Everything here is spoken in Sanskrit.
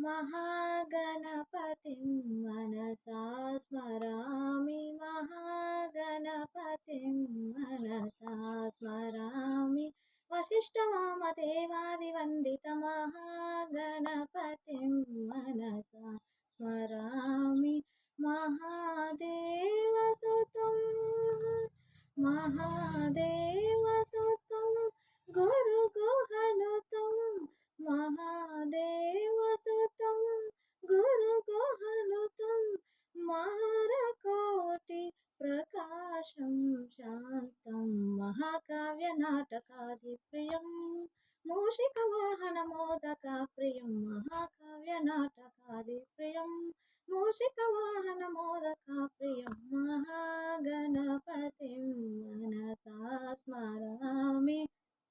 महागणपतिं मनसा स्मरामि महागणपतिं मनसा स्मरामि वसिष्ठवामदेवादिवन्दितमहागणपतिं मनसा स्मरामि महादेवसुतं महादेवसुतं गुरुगुहनुतं महादेवसुतं गुरुगुहनुतं मारकोटि प्रकाशं शान्तं महाकाव्यनाटकादिप्रियं मूषिकवाहनमोदकप्रियं महाकाव्यनाटकादिप्रियं मूषिकवाहनमोदकप्रियं महागणपतिं मनसा स्मरामि